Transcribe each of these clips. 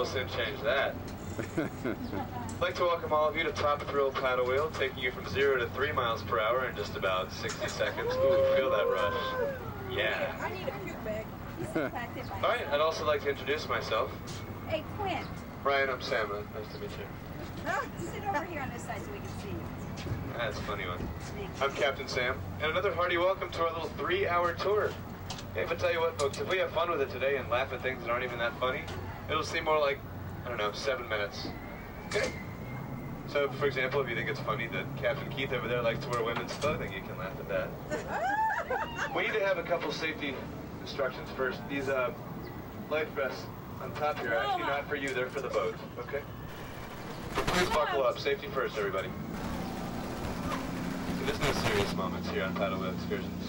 we'll soon change that. I'd like to welcome all of you to Top Thrill Paddlewheel, taking you from 0 to 3 miles per hour in just about 60 seconds. Ooh, feel that rush. Yeah. I need a puke bag. All right, I'd also like to introduce myself. Hey, Quint. Ryan, I'm Sam. Nice to meet you. Sit over here on this side so we can see you. That's a funny one. I'm Captain Sam, and another hearty welcome to our little 3-hour tour. Hey, but tell you what, folks, if we have fun with it today and laugh at things that aren't even that funny, it'll seem more like, I don't know, 7 minutes. Okay? So, for example, if you think it's funny that Captain Keith over there likes to wear women's clothing, you can laugh at that. We need to have a couple safety instructions first. These life vests on top here are actually not for you, they're for the boat, okay? So please buckle up. Safety first, everybody. So there's no serious moments here on Paddlewheel Excursions.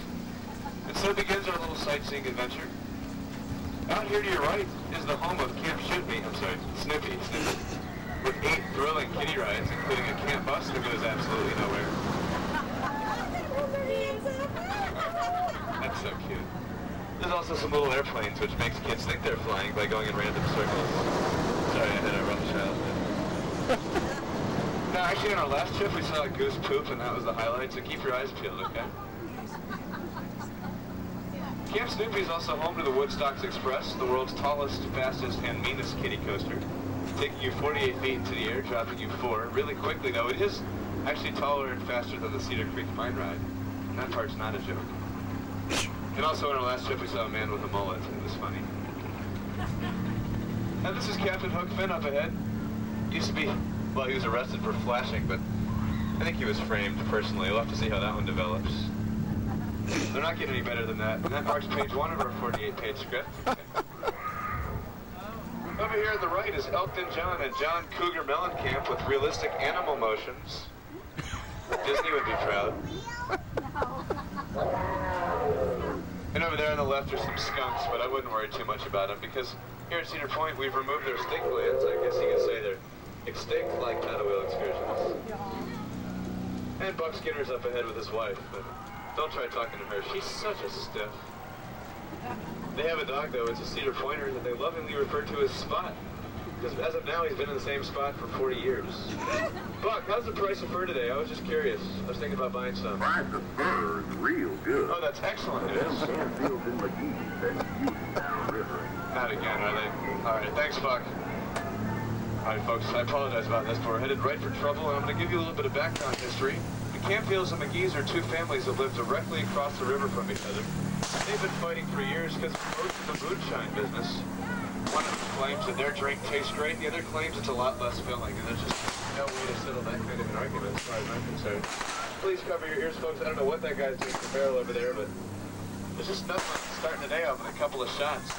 And so begins our little sightseeing adventure. Out here to your right is the home of Camp Snoopy, with 8 thrilling kiddie rides, including a camp bus that goes absolutely nowhere. That's so cute. There's also some little airplanes, which makes kids think they're flying by going in random circles. Sorry, I had a rough childhood. No, actually on our last trip we saw a goose poop, and that was the highlight, so keep your eyes peeled, okay? Camp Snoopy is also home to the Woodstocks Express, the world's tallest, fastest, and meanest kiddie coaster, taking you 48 feet into the air, dropping you 4. Really quickly, though, it is actually taller and faster than the Cedar Creek Mine Ride, and that part's not a joke. And also on our last trip we saw a man with a mullet, it was funny. And this is Captain Hook Finn up ahead. Used to be, well, he was arrested for flashing, but I think he was framed personally. We'll have to see how that one develops. They're not getting any better than that. And that marks page 1 of our 48-page script. Okay. Over here on the right is Elton John and John Cougar Mellencamp with realistic animal motions. Disney would be proud. And over there on the left are some skunks, but I wouldn't worry too much about them because here at Cedar Point we've removed their stink glands. I guess you could say they're extinct like Paddlewheel Excursions. And Buck Skinner's up ahead with his wife, but don't try talking to her. She's such a stiff. They have a dog, though. It's a Cedar Pointer that they lovingly refer to as Spot. Because as of now, he's been in the same spot for 40 years. Buck, how's the price of fur today? I was just curious. I was thinking about buying some. Price of fur is real good. Oh, that's excellent. It is. Sandfields in McGee and Utah River. Not again, are they? All right, thanks, Buck. All right, folks, I apologize about this, but we're headed right for trouble, and I'm going to give you a little bit of background history. The Campfields and McGees are 2 families that live directly across the river from each other. They've been fighting for years because both in the moonshine business. One of them claims that their drink tastes great, the other claims it's a lot less filling, and there's just no way to settle that kind of an argument as far as I'm concerned. Please cover your ears, folks. I don't know what that guy's doing to the barrel over there, but there's just nothing starting the day off with a couple of shots.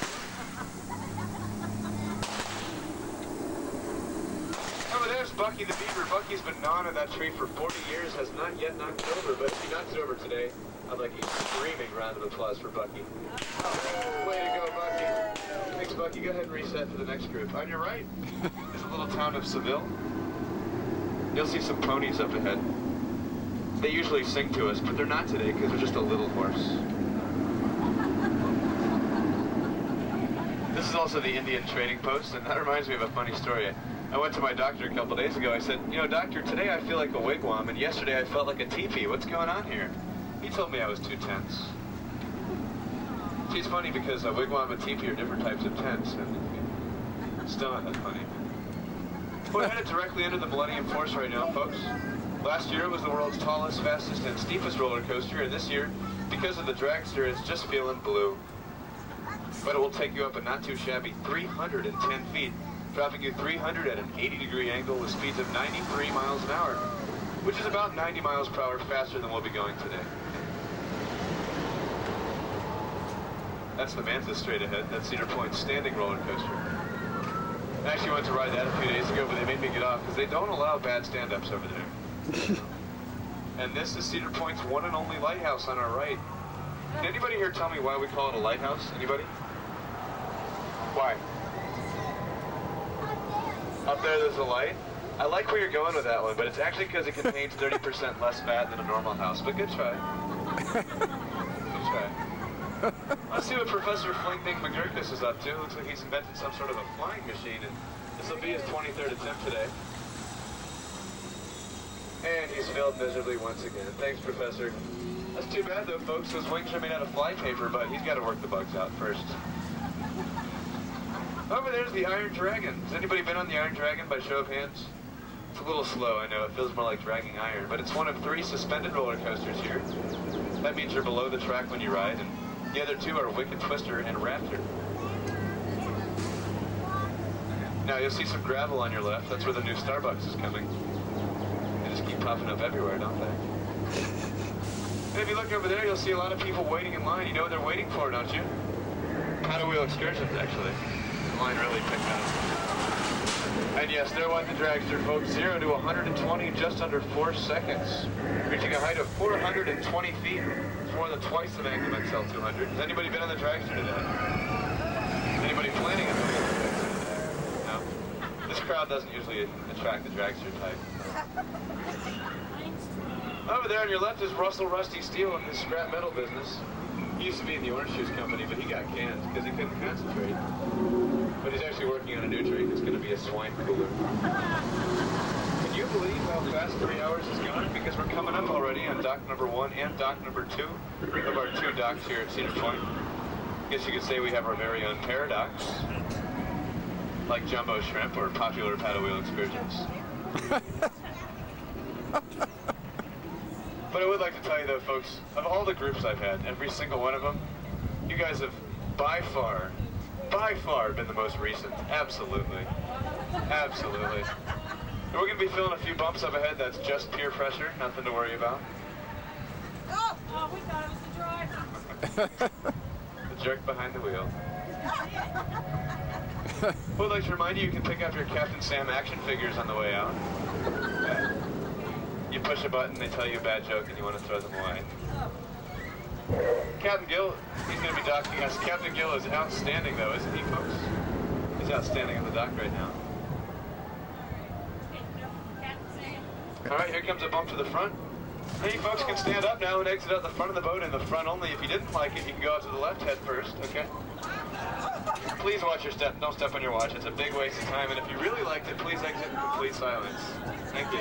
Over there's Bucky the Beaver. Bucky's been gnawing at that tree for 40 years, has not yet knocked it over, but if he knocks it over today, I'd like a screaming round of applause for Bucky. Way to go, Bucky. Thanks, Bucky. Go ahead and reset for the next group. On your right is the little town of Seville. You'll see some ponies up ahead. They usually sing to us, but they're not today because they're just a little hoarse. This is also the Indian trading post, and that reminds me of a funny story. I went to my doctor a couple days ago. I said, you know, doctor, today I feel like a wigwam, and yesterday I felt like a teepee. What's going on here? He told me I was too tense. See, it's funny because a wigwam and teepee are different types of tents, and still not that funny. We're headed directly into the Millennium Force right now, folks. Last year it was the world's tallest, fastest, and steepest roller coaster, and this year, because of the dragster, it's just feeling blue. But it will take you up a not too shabby 310 feet, dropping you 300 at an 80-degree angle with speeds of 93 miles an hour, which is about 90 miles per hour faster than we'll be going today. That's the Manta straight ahead. That's Cedar Point's standing roller coaster. I actually went to ride that a few days ago, but they made me get off because they don't allow bad stand-ups over there. And this is Cedar Point's one and only lighthouse on our right. Can anybody here tell me why we call it a lighthouse? Anybody? Why? Up there's a light. I like where you're going with that one, but it's actually because it contains 30% less fat than a normal house. But good try. Good try. Let's see what Professor Flingding McGurkus is up to. Looks like he's invented some sort of a flying machine. And This will be his 23rd attempt today. And he's failed miserably once again. Thanks, Professor. That's too bad, though, folks. Those wings are made out of flypaper, but he's got to work the bugs out first. Over there's the Iron Dragon. Has anybody been on the Iron Dragon by show of hands? It's a little slow, I know. It feels more like dragging iron, but it's one of 3 suspended roller coasters here. That means you're below the track when you ride, and the other 2 are Wicked Twister and Raptor. Now, you'll see some gravel on your left. That's where the new Starbucks is coming. They just keep popping up everywhere, don't they? And if you look over there, you'll see a lot of people waiting in line. You know what they're waiting for, don't you? Paddlewheel Excursions, actually. The line really picked up. And yes, there went the dragster, folks. 0 to 120 in just under 4 seconds. Reaching a height of 420 feet. It's more than twice the Magnum XL 200. Has anybody been on the dragster today? Anybody planning on doing the dragster today? No? This crowd doesn't usually attract the dragster type. Over there on your left is Russell Rusty Steele in his scrap metal business. He used to be in the Orange Juice Company, but he got canned because he couldn't concentrate. But he's actually working on a new drink. It's going to be a swine cooler. Can you believe how fast 3 hours has gone? Because we're coming up already on dock number 1 and dock number 2 of our 2 docks here at Cedar Point. I guess you could say we have our very own paradox, like Jumbo Shrimp or popular Paddlewheel Excursions. But I would like to tell you though, folks, of all the groups I've had, every single one of them, you guys have by far been the most recent. Absolutely. Absolutely. And we're going to be feeling a few bumps up ahead. That's just peer pressure. Nothing to worry about. Oh, we thought it was the driver. The jerk behind the wheel. We'd like to remind you can pick up your Captain Sam action figures on the way out. Okay. You push a button, they tell you a bad joke, and you want to throw them away. Captain Gill, he's going to be docking us. Captain Gill is outstanding, though, isn't he, folks? He's outstanding on the dock right now. All right, here comes a bump to the front. Hey, you folks can stand up now and exit out the front of the boat in the front only. If you didn't like it, you can go out to the left head first, okay? Please watch your step. Don't step on your watch. It's a big waste of time. And if you really liked it, please exit in complete silence. Thank you.